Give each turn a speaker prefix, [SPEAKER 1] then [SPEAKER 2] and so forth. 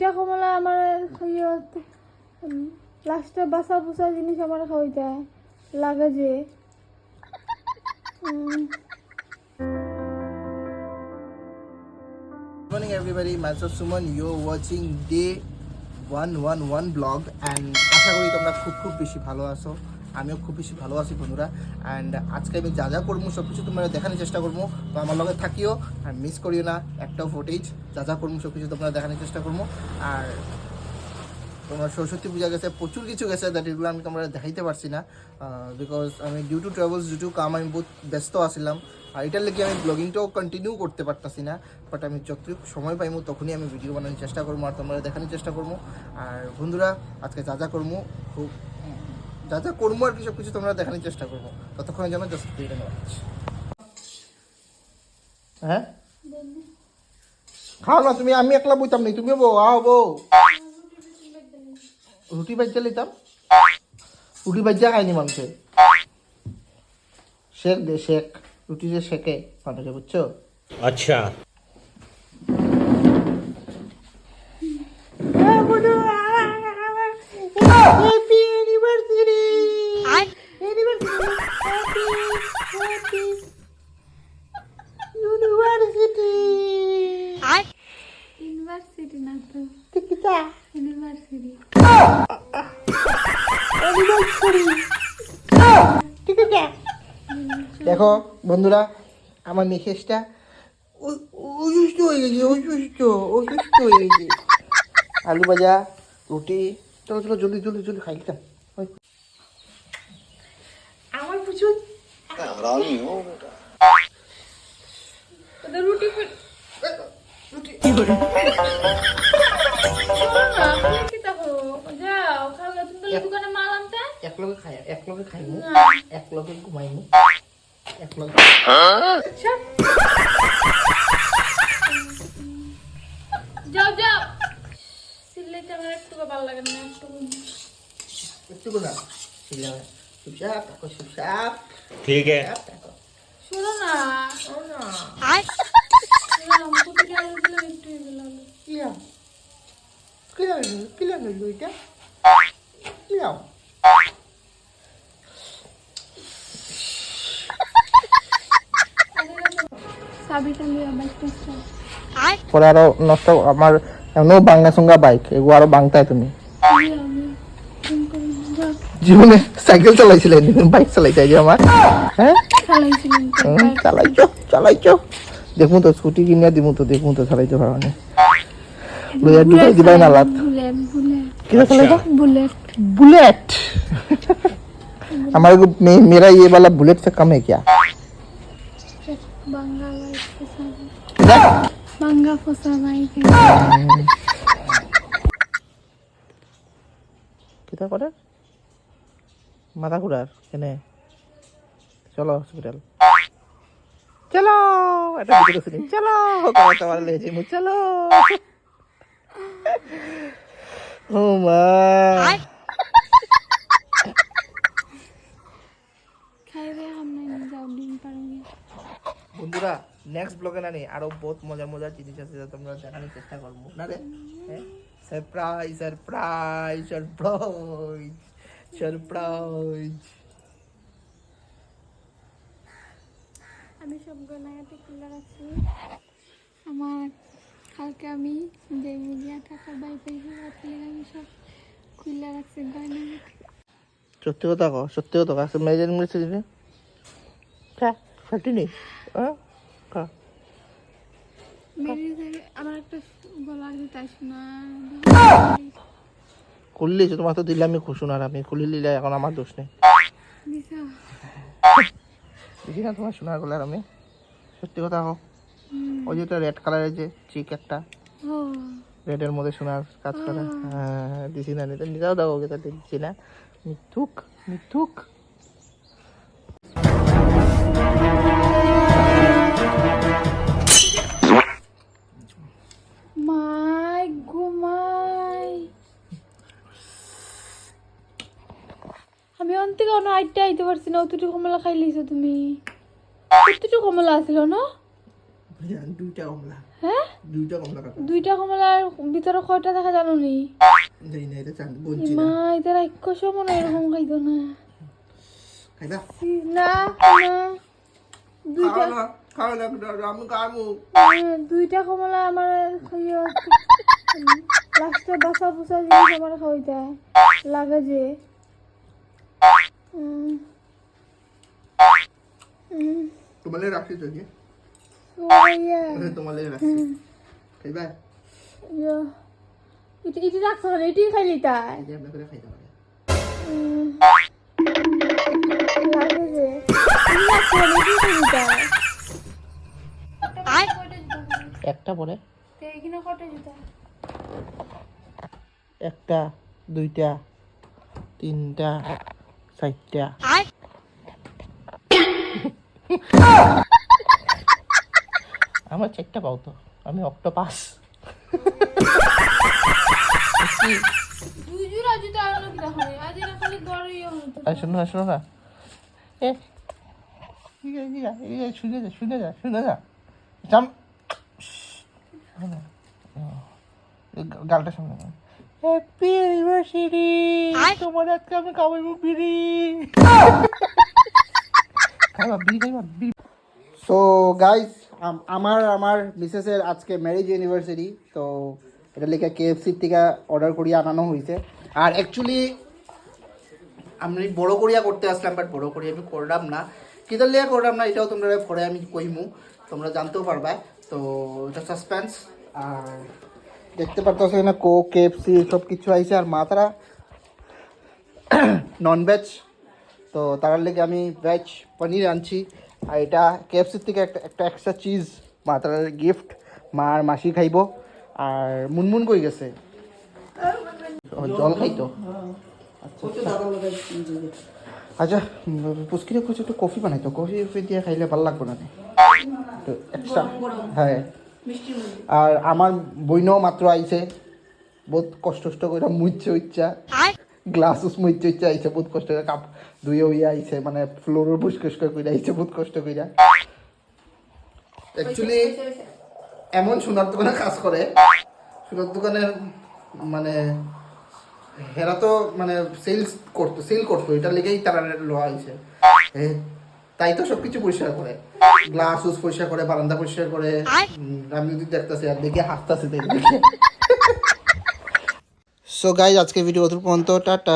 [SPEAKER 1] কমলা আমার লাস্টে বাসা বুসা জিনিস আমার খাওয়াইতে লাগে যে
[SPEAKER 2] Morning everybody, myself Suman. You're watching day 111 vlog and আশা করি তোমরা খুব বেশি ভালো আছো। আমিও খুব বেশি ভালো আছি বন্ধুরা। অ্যান্ড আজকে আমি যা করবো সব কিছু তোমরা দেখানোর চেষ্টা করবো, তো আমার লগে থাকিও আর মিস করিও না একটাও ফুটেজ। যা করবো সব কিছু তোমরা দেখানোর চেষ্টা করবো। আর তোমরা সরস্বতী পূজা গেছে, প্রচুর কিছু গেছে, দ্যাট এগুলো আমি তোমরা দেখাইতে পারছি না বিকজ আমি due to travels due to কাম আমি বহুত ব্যস্ত আসছিলাম। আর এটার লেগে আমি ব্লগিংটাও কন্টিনিউ করতে পারতাছি না, বাট আমি যতটুকু সময় পাইমু তখনই আমি ভিডিও বানানোর চেষ্টা করবো আর তোমরা দেখানোর চেষ্টা করবো। আর বন্ধুরা আজকে যা করবো খুব যা করবো আর কি সব কিছু তোমরা দেখানোর চেষ্টা করবো, ততক্ষণে যেন জাস্ট ভিডিও নেওয়া। হ্যাঁ খাও না তুমি, আমি একলা বইতাম নি, তুমি বউ আও বউ। রুটি বাজ্যা লিতাম, রুটি বাজ্যা খায়নি মানুষে, শেক দে শেক, রুটি যে শেকে মানুষে, বুঝছো?
[SPEAKER 3] আচ্ছা
[SPEAKER 2] হ্যাপি অ্যানিভার্সারি, ইউনিভার্সিটি
[SPEAKER 1] ইউনিভার্সিটি না তো
[SPEAKER 2] টিকিটা
[SPEAKER 1] ইউনিভার্সিটি
[SPEAKER 2] দেখো বন্ধুরা আমার মেখেসটা অসুস্থ হয়ে গেছে, অসুস্থ হয়ে গেছে। আলু ভাজা রুটি, চলো জলদি খাইতাম।
[SPEAKER 1] আমার প্রচুর রুটি যাও খাওয়া, তুমি দোকানে মাল আনতে
[SPEAKER 2] এক লগে খাইমু, এক লগে ঘুমাইমু, এক লগে
[SPEAKER 1] যাও সিলেটে আমার একটু ভালো লাগে না,
[SPEAKER 2] একটু না চুপচাপ থাকো, চুপচাপ।
[SPEAKER 3] ঠিক है
[SPEAKER 1] শোনো না
[SPEAKER 2] কি লাগলো এটা? কি লাও? পরে আরো নষ্ট আমার এমন বাংলা সঙ্গা বাইক এগুলো আরো বাংতায়। তুমি জীবনে সাইকেল চালাইছিলে, বাইক চালাইছে যে আমার? হ্যাঁ চালাইছো দেখবো তো, স্কুটি কিনিয়া দিবো তো, দেখবো তো চালাইতে পারো না, লইয়া দুটাই দিবাই না লাত। किधर चलेगा? बुलेट हमारे को मेरा ये वाला बुलेट से कम है क्या? किधर करे माथा घुरार केने चलो हॉस्पिटल चलो এটা ভিডিও শুনি চলো কথা বলে লেজি মু চলো ও মা বন্ধুরা নেক্সট ব্লগে না আরো বহুত মজার জিনিস আছে যা তোমরা দেখানোর চেষ্টা করবো না রে। সারপ্রাইজ
[SPEAKER 1] আমি সব গয়নাগাটি খুলে রাখছি। আমার কালকে আমি যে মিডিয়া টাকা বাই পাইছি আমি সব খুলে রাখছি গয়নাগাটি।
[SPEAKER 2] সত্যি কথা কাছে মেজের মিলেছে দিনে ফাটি নেই
[SPEAKER 1] আমার একটা গলার দিতে শোনা
[SPEAKER 2] খুললি তোমার তো দিলে আমি খুশি না, আমি খুলে নিলে এখন আমার দোষ নেই। দেখি না তোমার সোনার গলার, আমি সত্যি কথা হোক ওই যে রেড কালারের যে চিক একটা রেডের মধ্যে সোনার কাজ করে, হ্যাঁ দিছি না, নিতে নিতেও দাও ওকে, তাতে দিচ্ছি না। মিথুক
[SPEAKER 1] মাই ঘুমাই আমি অন্তে কোনো আইটা আইতে পারছি না। অতটুকু কমলা খাই লিছো তুমি? কতটুকু কমলা আছিল না?
[SPEAKER 2] দুইটা কমলা
[SPEAKER 1] হ্যাঁ
[SPEAKER 2] 2টা কমলা কাটো
[SPEAKER 1] 2টা কমলার ভিতরে কয়টা দেখা জানো নি
[SPEAKER 2] দেই না এটা চান বঞ্চি না
[SPEAKER 1] মা এদের একশো মনে এরকম খাইতো না
[SPEAKER 2] খাইবা
[SPEAKER 1] না না 2টা
[SPEAKER 2] খাও না আমি খাবো
[SPEAKER 1] 2টা কমলা আমার খাইও লাস্টে বাসা বুসা জিনিস আমার খাইতে লাগে যে
[SPEAKER 2] তোমালে রাখছি তো কি
[SPEAKER 1] ওয়া
[SPEAKER 2] তোমালে রাখছি খাইবা
[SPEAKER 1] ইটি রাখছো না ইটি খাইলি তাই
[SPEAKER 2] এই যে আমরা করে খাইতে পারি
[SPEAKER 1] লাগে যে ইটি রাখছো না ইটি খাইলি তাই
[SPEAKER 2] একটা পরে
[SPEAKER 1] এইখানে কটা জুতা
[SPEAKER 2] একটা 2টা 3টা 4টা আমার 4টা পাও তো আমি অক্টোপাস
[SPEAKER 1] দুই জোড়া জুতা আনো কি রাখো আজ না খালি গড়ই হতো
[SPEAKER 2] শোনো না এ শুনে যা জাম গালটা সামনে হ্যাপি অ্যানিভার্সারি তোমার আজকে আমি খাওয়াবো বিড়ি সো গাইস আমার মিসেসের আজকে ম্যারেজ অ্যানিভার্সারি তো এটা লেখা কেএফসির থেকে অর্ডার করিয়া আনানো হয়েছে আর অ্যাকচুয়ালি আমি বড় করিয়া করতে আসলাম বাট বড় করিয়া আমি করলাম না কিদার লেখা করলাম না এটাও তোমরা পরে আমি কইমু তোমরা জানতেও পারবা তো এটা সাসপেন্স আর দেখতে পারতো এখানে কোক কেএফসি সব কিছু আইছে আর মা তারা ননভেজ তো তার লেগে আমি ভেজ পনির আনছি আর এটা কেএফসির থেকে একটা এক্সট্রা চিজ মা তার গিফট মা আর মাসি খাইব আর মুনমুন কই গেছে জল খাইতো আচ্ছা পুষ্কিরে কিছু একটু কফি বানাইতো কফি দিয়ে খাইলে ভালো লাগবে না তো এক্সট্রা হ্যাঁ আর আমার বইনও মাত্র আইছে বহুত কষ্ট করে মুইচ্ছে ইচ্ছা গ্লাস মুইচ্ছে ইচ্ছা আইছে বহুত কষ্ট করে কাপ ধুয়ে হইয়া আইছে মানে ফ্লোরের পরিষ্কার করে আইছে বহুত কষ্ট করে অ্যাকচুয়ালি এমন সোনার দোকানে কাজ করে সোনার দোকানের মানে হেরা তো মানে সেল করতো এটা লেগেই তারা লোয়া হয়েছে তাই তো সবকিছু পরিষ্কার করে গ্লাস পরিষ্কার করে বারান্দা পরিষ্কার করে আমি যদি দেখতেছি আর দেখে হাসতেছি দেখে সো গাইজ আজকে ভিডিও পর্যন্ত টাটা।